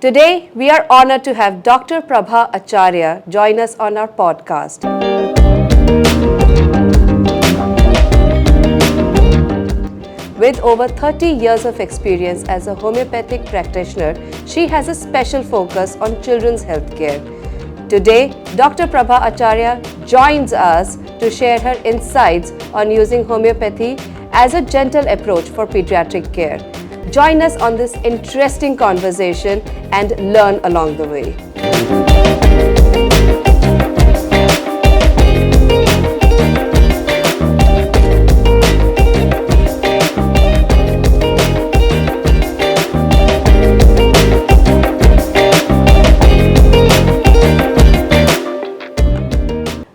Today, we are honored to have Dr. Prabha Acharya join us on our podcast. With over 30 years of experience as a homeopathic practitioner, she has a special focus on children's healthcare. Today, Dr. Prabha Acharya joins us to share her insights on using homeopathy as a gentle approach for pediatric care. Join us on this interesting conversation and learn along the way.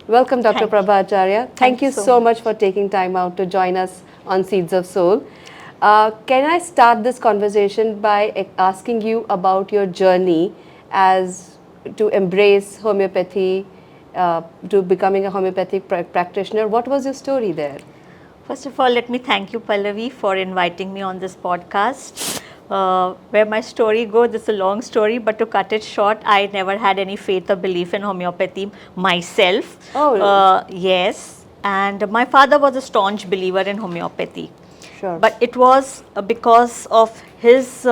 Welcome, Dr. Prabha Acharya. Thank you so much for taking time out to join us on Seeds of Soul. Can I start this conversation by asking you about your journey as to embrace homeopathy, to becoming a homeopathic practitioner? What was your story there? First of all, let me thank you, Pallavi, for inviting me on this podcast. Where my story goes, it's a long story, but to cut it short, I never had any faith or belief in homeopathy myself. Oh, yes. And my father was a staunch believer in homeopathy. sure. But it was because of his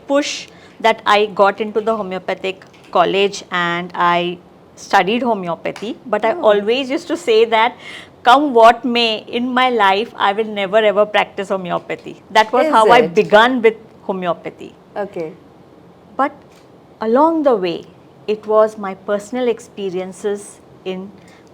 push that I got into the homeopathic college and I studied homeopathy. But I always used to say that come what may in my life, I will never ever practice homeopathy. That was how I began with homeopathy. Okay. But along the way, it was my personal experiences in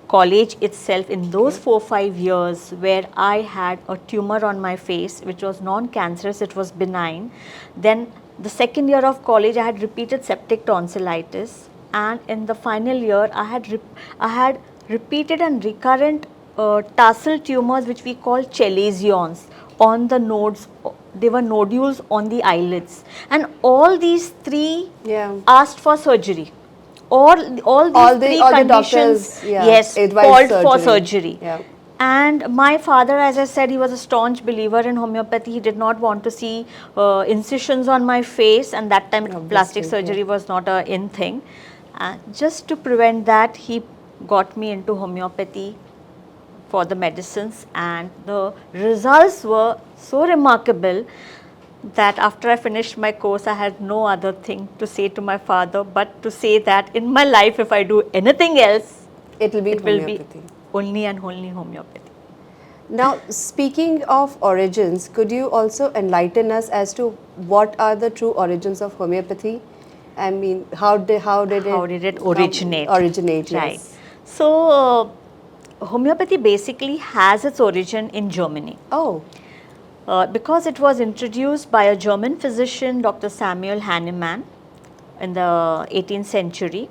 college itself in those 4-5 years where I had a tumor on my face which was non-cancerous, it was benign. Then the second year of college I had repeated septic tonsillitis, and in the final year I had repeated and recurrent tarsal tumors which we call chalazions on the nodes. They were nodules on the eyelids, and all these three asked for surgery. All these three conditions, doctors, yes, advised called for surgery. Yeah. And my father, as I said, he was a staunch believer in homeopathy. He did not want to see incisions on my face, and that time plastic surgery was not a in thing. Just to prevent that, he got me into homeopathy for the medicines, and the results were so remarkable that after I finished my course, I had no other thing to say to my father but to say that in my life, if I do anything else, it will be only and only homeopathy. Now, speaking of origins, could you also enlighten us as to what are the true origins of homeopathy? I mean, how did it originate? Originate, right. Yes. So, homeopathy basically has its origin in Germany. Oh. Because it was introduced by a German physician, Dr. Samuel Hahnemann, in the 18th century,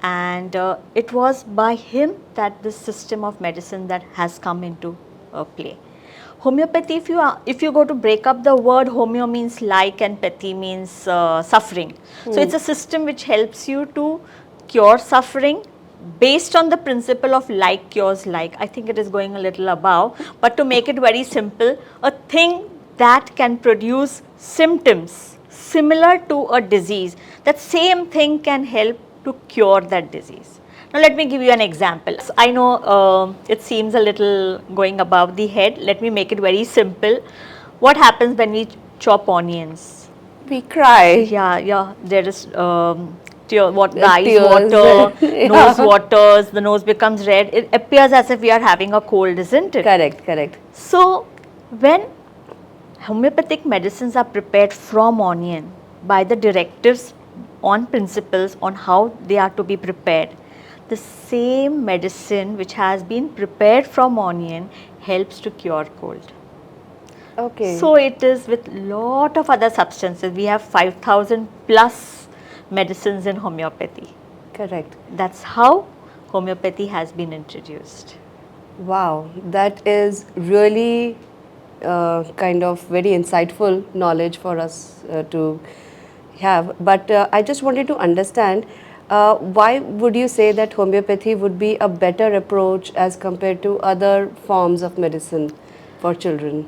and it was by him that this system of medicine that has come into play. Homeopathy, if you go to break up the word, homeo means like and pathy means suffering. So it's a system which helps you to cure suffering based on the principle of like cures like. I think it is going a little above, but to make it very simple, a thing that can produce symptoms similar to a disease, that same thing can help to cure that disease. Now let me give you an example. I know it seems a little going above the head. Let me make it very simple. What happens when we chop onions? We cry. Yeah, there is the eyes water, nose waters, the nose becomes red. It appears as if we are having a cold, isn't it? Correct. So, when homeopathic medicines are prepared from onion by the directives on principles on how they are to be prepared, the same medicine which has been prepared from onion helps to cure cold. Okay. So, it is with lot of other substances. We have 5,000 plus medicines in homeopathy. Correct. That's how homeopathy has been introduced. Wow, that is really kind of very insightful knowledge for us to have. But I just wanted to understand, why would you say that homeopathy would be a better approach as compared to other forms of medicine for children?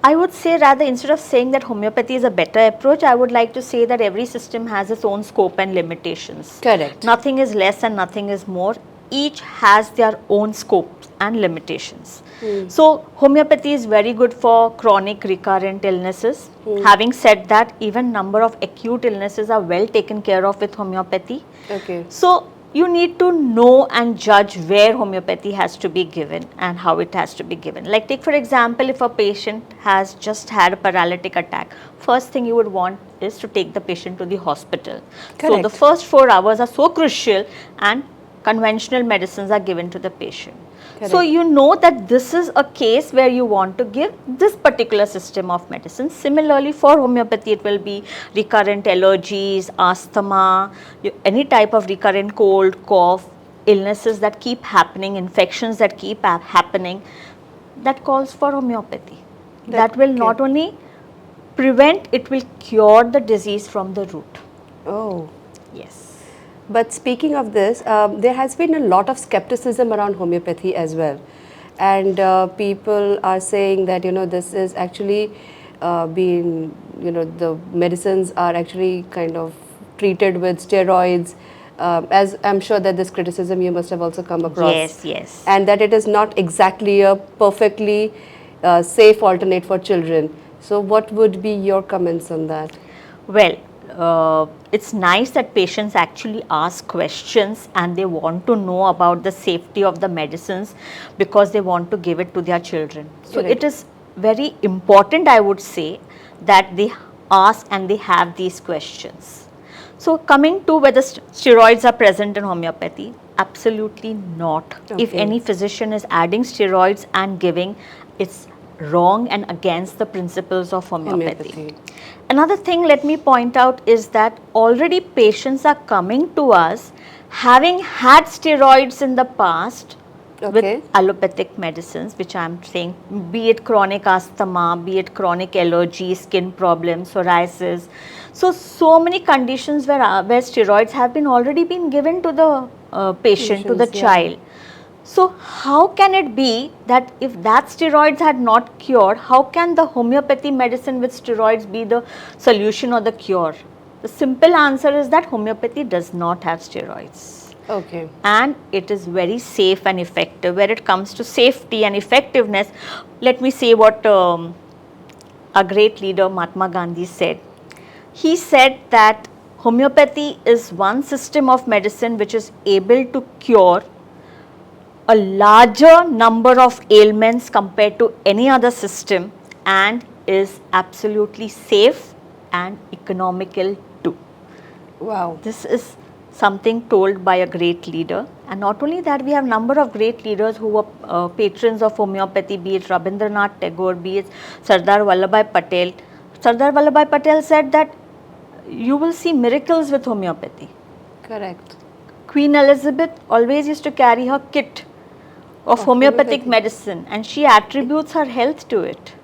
I would say, rather, instead of saying that homeopathy is a better approach, I would like to say that every system has its own scope and limitations. Correct. Nothing is less and nothing is more. Each has their own scopes and limitations. So, homeopathy is very good for chronic recurrent illnesses. Having said that, even number of acute illnesses are well taken care of with homeopathy. Okay. So, you need to know and judge where homeopathy has to be given and how it has to be given. Like, take for example, if a patient has just had a paralytic attack, first thing you would want is to take the patient to the hospital. So, the Correct. first 4 hours are so crucial and conventional medicines are given to the patient. So, Correct. you know that this is a case where you want to give this particular system of medicine. Similarly, for homeopathy, it will be recurrent allergies, asthma, any type of recurrent cold, cough, illnesses that keep happening, infections that keep happening, that calls for homeopathy. That will not only prevent, it will cure the disease from the root. Oh. Yes. But speaking of this, there has been a lot of skepticism around homeopathy as well, and people are saying that this is actually being the medicines are actually kind of treated with steroids. As I'm sure that this criticism you must have also come across. Yes, yes. And that it is not exactly a perfectly safe alternate for children. So, what would be your comments on that? Well, it's nice that patients actually ask questions and they want to know about the safety of the medicines because they want to give it to their children. So, Correct. it is very important, I would say, that they ask and they have these questions. So, coming to whether steroids are present in homeopathy, absolutely not. If Okay. any physician is adding steroids and giving, it's wrong and against the principles of homeopathy. Another thing let me point out is that already patients are coming to us having had steroids in the past Okay. with allopathic medicines, which I am saying, be it chronic asthma, be it chronic allergy, skin problems, psoriasis. So many conditions where steroids have been already been given to the patient, to the Patients, yeah. child. So, how can it be that if that steroids had not cured, how can the homeopathy medicine with steroids be the solution or the cure? The simple answer is that homeopathy does not have steroids. Okay. And it is very safe and effective. Where it comes to safety and effectiveness, let me say what a great leader Mahatma Gandhi said. He said that homeopathy is one system of medicine which is able to cure a larger number of ailments compared to any other system and is absolutely safe and economical too. Wow. This is something told by a great leader, and not only that, we have number of great leaders who were patrons of homeopathy, be it Rabindranath Tagore, be it Sardar Vallabhbhai Patel. Sardar Vallabhbhai Patel said that you will see miracles with homeopathy. Correct. Queen Elizabeth always used to carry her kit of homeopathic medicine and she attributes her health to it.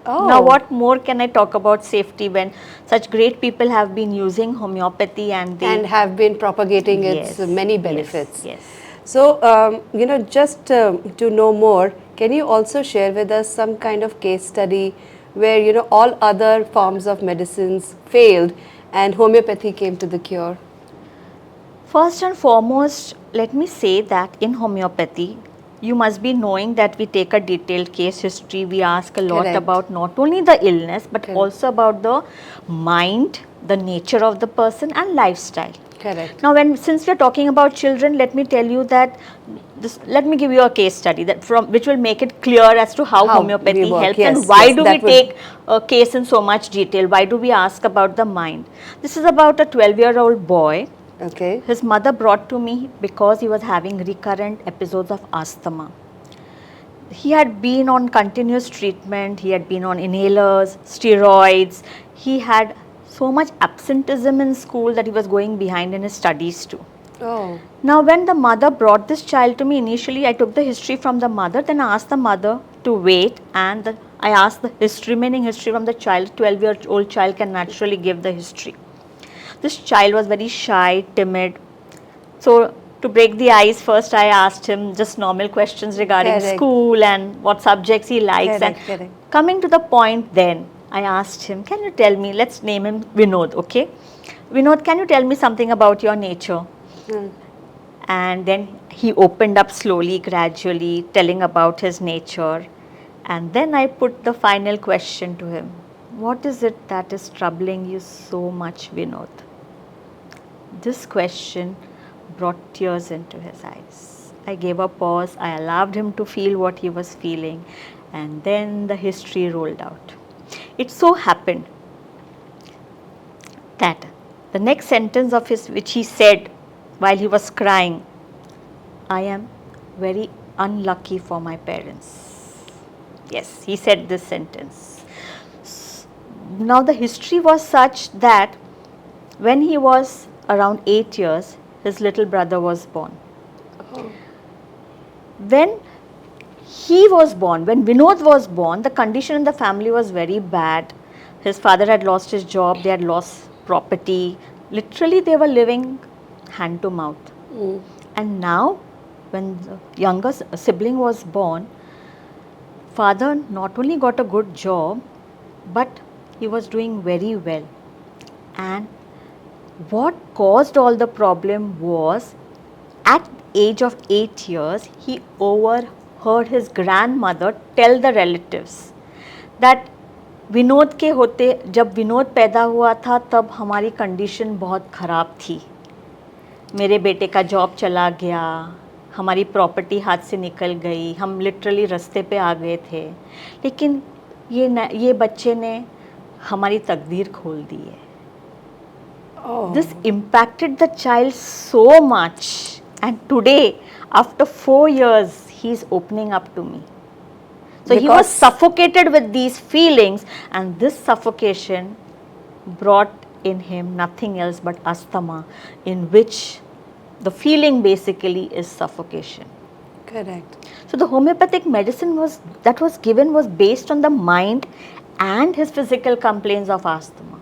Oh. Now, what more can I talk about safety when such great people have been using homeopathy and they have been propagating its Yes, many yes, benefits. yes. So, just to know more, can you also share with us some kind of case study where, all other forms of medicines failed and homeopathy came to the cure? First and foremost, let me say that in homeopathy, you must be knowing that we take a detailed case history. We ask a lot Correct. about not only the illness but Correct. also about the mind, the nature of the person and lifestyle. Correct. Now, since we are talking about children, let me tell you that let me give you a case study that which will make it clear as to how How homeopathy we work. helps Yes, and why yes, do we that would- take a case in so much detail. Why do we ask about the mind? This is about a 12-year-old boy. Okay. His mother brought to me because he was having recurrent episodes of asthma. He had been on continuous treatment, he had been on inhalers, steroids, he had so much absenteeism in school that he was going behind in his studies too. Oh. Now, when the mother brought this child to me, initially I took the history from the mother, then I asked the mother to wait and I asked the remaining history from the child. 12-year-old child can naturally give the history. This child was very shy, timid. So, To break the ice, first I asked him just normal questions regarding Correct. school and what subjects he likes. Correct, And correct. coming to the point then, I asked him, can you tell me, let's name him Vinod, okay? Vinod, can you tell me something about your nature? And then he opened up slowly, gradually, telling about his nature. And then I put the final question to him. What is it that is troubling you so much, Vinod? This question brought tears into his eyes. I gave a pause. I allowed him to feel what he was feeling. And then the history rolled out. It so happened that the next sentence of his, which he said while he was crying, I am very unlucky for my parents. Yes, he said this sentence. Now the history was such that when he was around 8 years, his little brother was born. When he was born, when Vinod was born, the condition in the family was very bad. His father had lost his job, they had lost property. Literally, they were living hand to mouth. And now, when the younger sibling was born, father not only got a good job, but he was doing very well. And what caused all the problem was, at age of 8 years, he overheard his grandmother tell the relatives that Vinod के होते, जब विनोद पैदा हुआ था तब हमारी condition बहुत ख़राब थी, मेरे बेटे का जॉब चला गया, हमारी प्रॉपर्टी हाथ से निकल गई, हम लिटरली रास्ते पे आ गए थे, लेकिन ये बच्चे ने हमारी तकदीर खोल दी है. This impacted the child so much, and today after 4 years he is opening up to me. So he was suffocated with these feelings, and this suffocation brought in him nothing else but asthma, in which the feeling basically is suffocation. Correct. So the homeopathic medicine that was given was based on the mind and his physical complaints of asthma,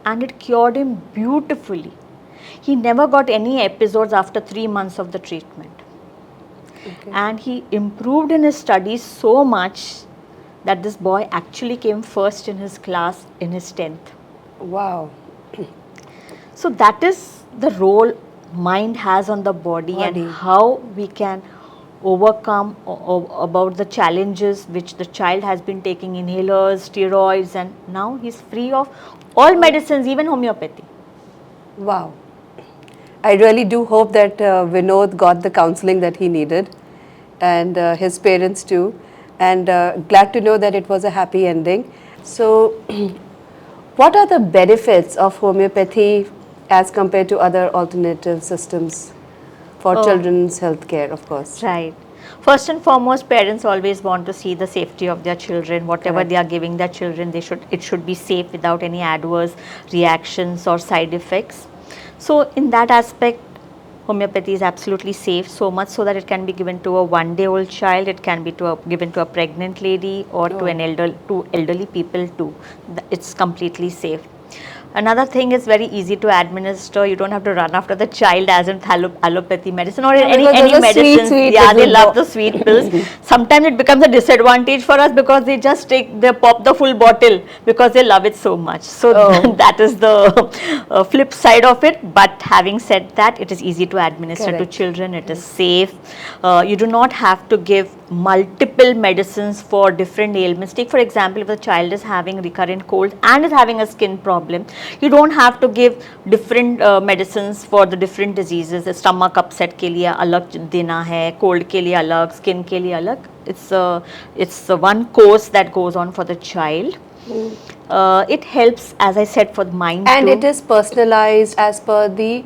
and it cured him beautifully. He never got any episodes after 3 months of the treatment. Okay. And he improved in his studies so much that this boy actually came first in his class in his 10th. Wow. So that is the role mind has on the body. And how we can overcome about the challenges which the child has been taking, inhalers, steroids, and now he's free of all medicines, even homeopathy. Wow. I really do hope that Vinod got the counseling that he needed, and his parents too, and glad to know that it was a happy ending. So what are the benefits of homeopathy as compared to other alternative systems for children's health care, of course? Right. First and foremost, parents always want to see the safety of their children. Whatever they are giving their children, it should be safe without any adverse reactions or side effects. So in that aspect, homeopathy is absolutely safe, so much so that it can be given to a 1-day-old child, it can be given to a pregnant lady, or to elderly people too. It's completely safe. Another thing is very easy to administer. You don't have to run after the child as in allopathy medicine or any medicine. Yeah, they love the sweet pills. Sometimes it becomes a disadvantage for us because they pop the full bottle because they love it so much. So that is the flip side of it. But having said that, it is easy to administer to children. It is safe. You do not have to give multiple medicines for different ailments. Take for example, if the child is having recurrent cold and is having a skin problem, you don't have to give different medicines for the different diseases. Stomach upset के लिए अलग देना है, cold के लिए अलग, skin के लिए अलग. It's one course that goes on for the child. It helps, as I said, for the mind and too. it is personalized as per the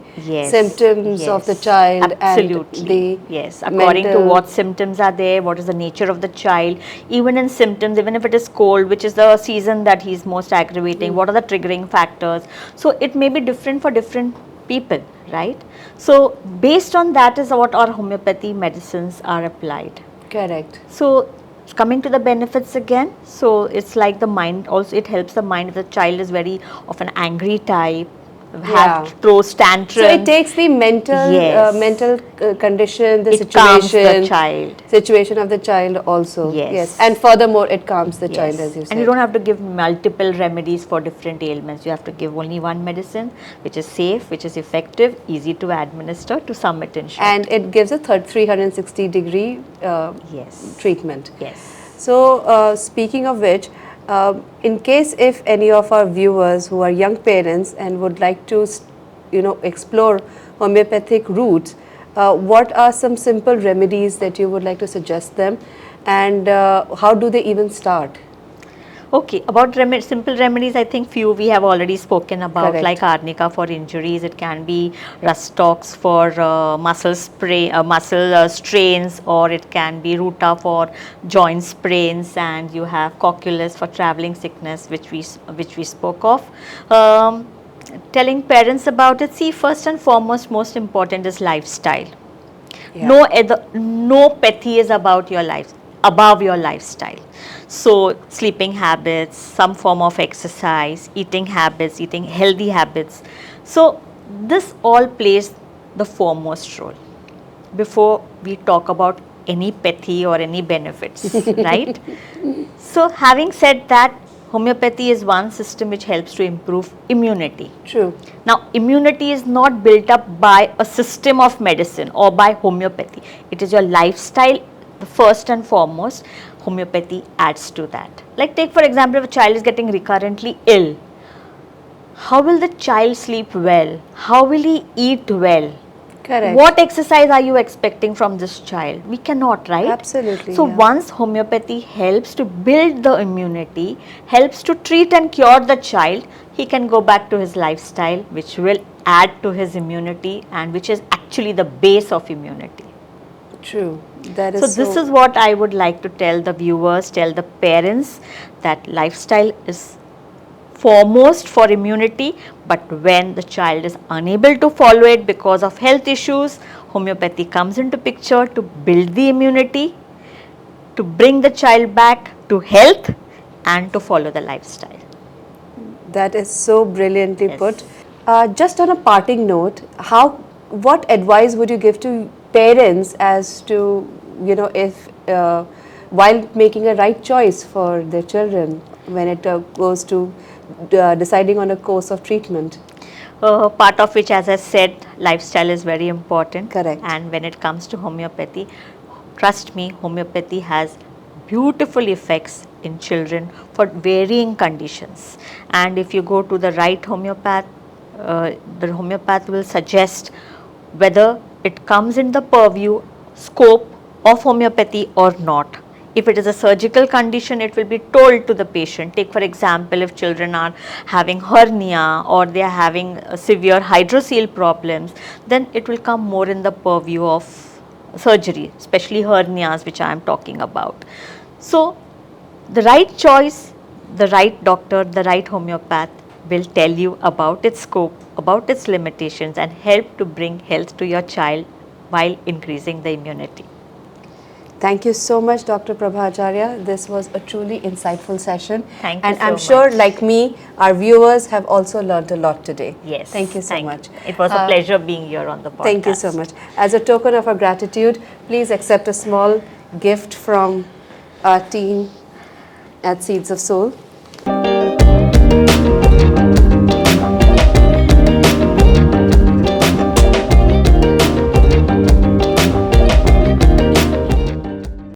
symptoms of the child. Absolutely. And the according to what symptoms are there, what is the nature of the child, even in symptoms, even if it is cold, which is the season that he's most aggravating, what are the triggering factors. So it may be different for different people, right? So based on that is what our homeopathy medicines are applied. Correct. So coming to the benefits again, so it's like the mind also, it helps the mind if the child is very of an angry type, have throws tantrums. So it takes the mental Yes. condition, the It calms situation, the child. situation of the child also. Yes. And furthermore, it calms the Yes. child, as you said. And you don't have to give multiple remedies for different ailments. You have to give only one medicine, which is safe, which is effective, easy to administer, to sum it in short. And it gives a 360-degree Yes. treatment. Yes. So, speaking of which, in case if any of our viewers who are young parents and would like to, explore homeopathic roots, what are some simple remedies that you would like to suggest them, and how do they even start? Okay, about simple remedies, I think few we have already spoken about, Correct. like arnica for injuries. It can be rustox for muscle strains, or it can be ruta for joint sprains, and you have cocculus for traveling sickness, which we spoke of. Telling parents about it. See, first and foremost, most important is lifestyle. No pathy is above your lifestyle. So sleeping habits, some form of exercise, eating habits, eating healthy habits. So this all plays the foremost role before we talk about any pathy or any benefits, right? So having said that, homeopathy is one system which helps to improve immunity. True. Now, immunity is not built up by a system of medicine or by homeopathy. It is your lifestyle, the first and foremost. Homeopathy adds to that. Like, take for example, if a child is getting recurrently ill, how will the child sleep well? How will he eat well? Correct. What exercise are you expecting from this child? We cannot, right? Absolutely. So once homeopathy helps to build the immunity, helps to treat and cure the child, he can go back to his lifestyle, which will add to his immunity, and which is actually the base of immunity. True. That is So this is what I would like to tell the viewers, tell the parents, that lifestyle is foremost for immunity, but when the child is unable to follow it because of health issues, homeopathy comes into picture to build the immunity, to bring the child back to health, and to follow the lifestyle. That is so brilliantly Yes. put. Just on a parting note, what advice would you give to parents as to, if while making a right choice for their children when it goes to deciding on a course of treatment? Part of which, as I said, lifestyle is very important. Correct. And when it comes to homeopathy, trust me, homeopathy has beautiful effects in children for varying conditions. And if you go to the right homeopath, the homeopath will suggest whether it comes in the purview, scope of homeopathy or not. If it is a surgical condition, it will be told to the patient. Take for example, if children are having hernia or they are having severe hydrocele problems, then it will come more in the purview of surgery, especially hernias, which I am talking about. So the right choice, the right doctor, the right homeopath will tell you about its scope, about its limitations, and help to bring health to your child while increasing the immunity. Thank you so much, Dr. Prabha Acharya. This was a truly insightful session. Thank you and so I'm much. sure, like me, our viewers have also learned a lot today. Yes. Thank you so much. It was a pleasure being here on the podcast. Thank you so much. As a token of our gratitude, please accept a small gift from our team at Seeds of Soul.